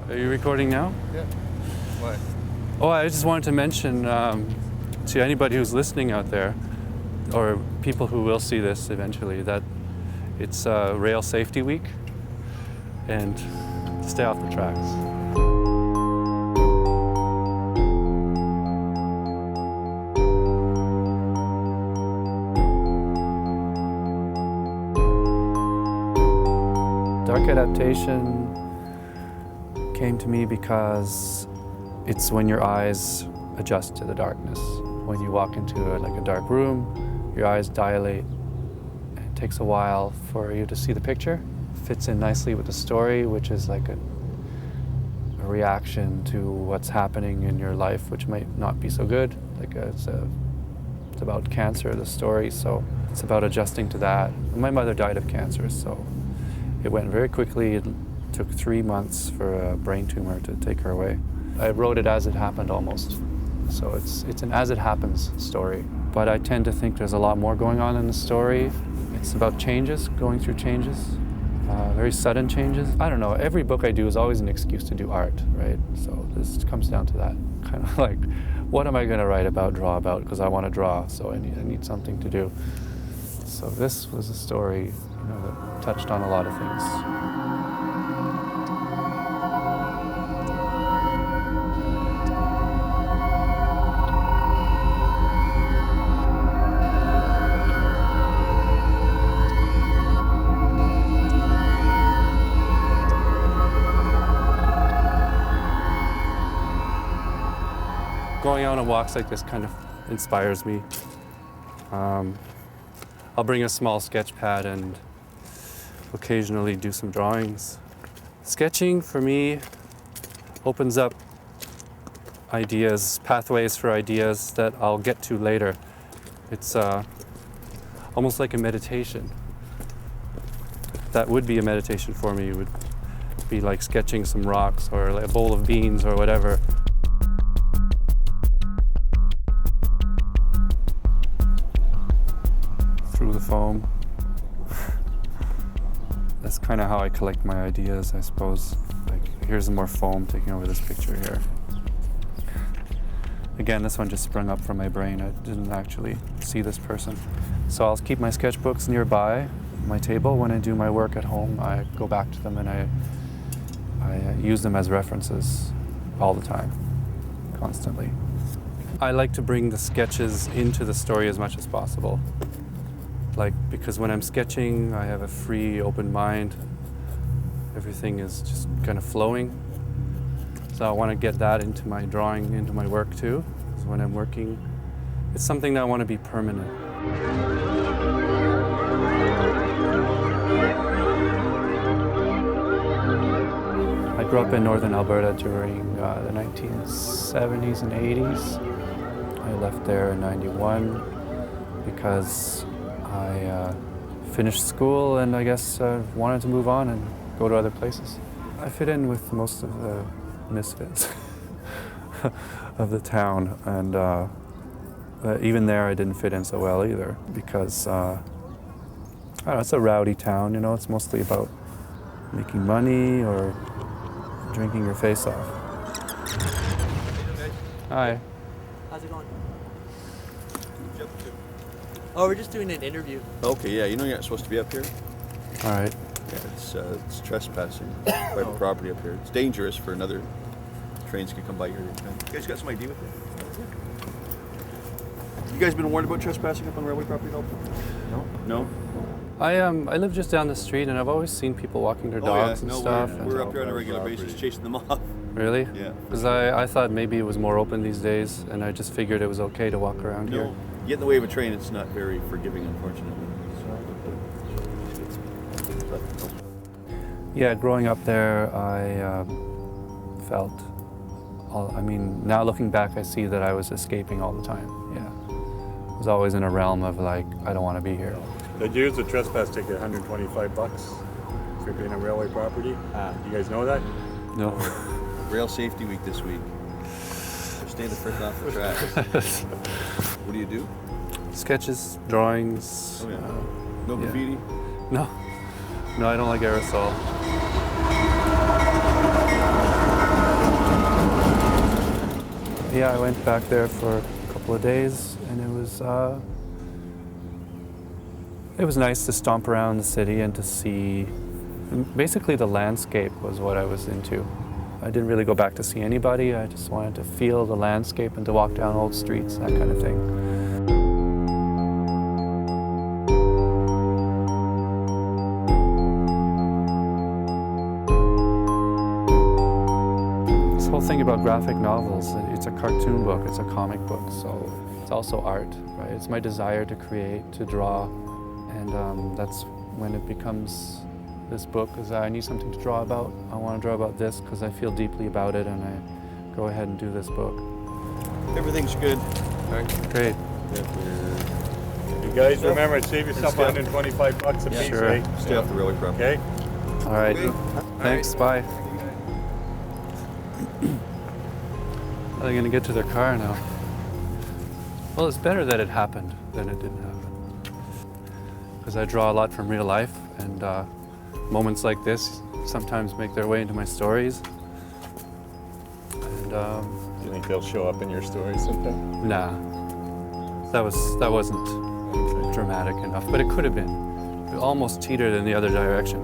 Are you recording now? Yeah. Why? Oh, I just wanted to mention to anybody who's listening out there, or people who will see this eventually, that it's Rail Safety Week, and stay off the tracks. Dark Adaptation came to me because it's when your eyes adjust to the darkness. When you walk into a dark room, your eyes dilate. It takes a while for you to see the picture. It fits in nicely with the story, which is like a reaction to what's happening in your life, which might not be so good. It's about cancer, the story, so it's about adjusting to that. My mother died of cancer, so it went very quickly. It took 3 months for a brain tumor to take her away. I wrote it as it happened almost. So it's an as it happens story. But I tend to think there's a lot more going on in the story. It's about changes, going through changes, very sudden changes. I don't know, every book I do is always an excuse to do art, right? So this comes down to that. Kind of like, what am I gonna write about, draw about? Because I wanna draw, so I need something to do. So this was a story, that touched on a lot of things. Going out on walks like this kind of inspires me. I'll bring a small sketch pad and occasionally do some drawings. Sketching for me opens up ideas, pathways for ideas that I'll get to later. It's almost like a meditation. That would be a meditation for me. It would be like sketching some rocks or like a bowl of beans or whatever. Through the foam. That's kind of how I collect my ideas, I suppose. Like, here's some more foam taking over this picture here. Again, this one just sprung up from my brain. I didn't actually see this person. So I'll keep my sketchbooks nearby my table. When I do my work at home, I go back to them and I use them as references all the time, constantly. I like to bring the sketches into the story as much as possible. Because when I'm sketching, I have a free, open mind. Everything is just kind of flowing. So I want to get that into my drawing, into my work too. Because when I'm working, it's something that I want to be permanent. I grew up in Northern Alberta during the 1970s and 80s. I left there in '91 because I finished school and I guess wanted to move on and go to other places. I fit in with most of the misfits of the town, and even there I didn't fit in so well either because I don't know, it's a rowdy town, it's mostly about making money or drinking your face off. Hi. How's it going? Oh, we're just doing an interview. Okay, yeah, you're not supposed to be up here. All right. Yeah, it's trespassing. Private property up here. It's dangerous for another. Trains can come by here anytime. You guys got some ID with you? You guys been warned about trespassing up on railway property at all? No? I live just down the street, and I've always seen people walking their dogs and stuff. We're up here on a regular basis chasing them off. Really? Yeah. Because I thought maybe it was more open these days, and I just figured it was okay to walk around here. Get in the way of a train, it's not very forgiving, unfortunately. Yeah, growing up there, I felt, now looking back, I see that I was escaping all the time, yeah. I was always in a realm of I don't want to be here. They'd use a trespass ticket, $125 for being on railway property. You guys know that? No. Rail Safety Week this week. Stay the frick off the tracks. What do you do? Sketches, drawings. Oh, yeah. No graffiti? No, I don't like aerosol. Yeah, I went back there for a couple of days, and it was nice to stomp around the city and to see. Basically, the landscape was what I was into. I didn't really go back to see anybody. I just wanted to feel the landscape and to walk down old streets, that kind of thing. This whole thing about graphic novels, it's a cartoon book, it's a comic book, so it's also art, right? It's my desire to create, to draw, and that's when it becomes this book, is I need something to draw about. I want to draw about this because I feel deeply about it, and I go ahead and do this book. Everything's good. All right. Great. You guys remember, save yourself 125 bucks a piece, Sure. eh? Stay off the railway property. Okay? All right. Okay. Thanks. Bye. Are they going to get to their car now? Well, it's better that it happened than it didn't happen. Because I draw a lot from real life, and moments like this sometimes make their way into my stories. And Do you think they'll show up in your story sometime? nah, that wasn't dramatic enough, but it could have been. It almost teetered in the other direction.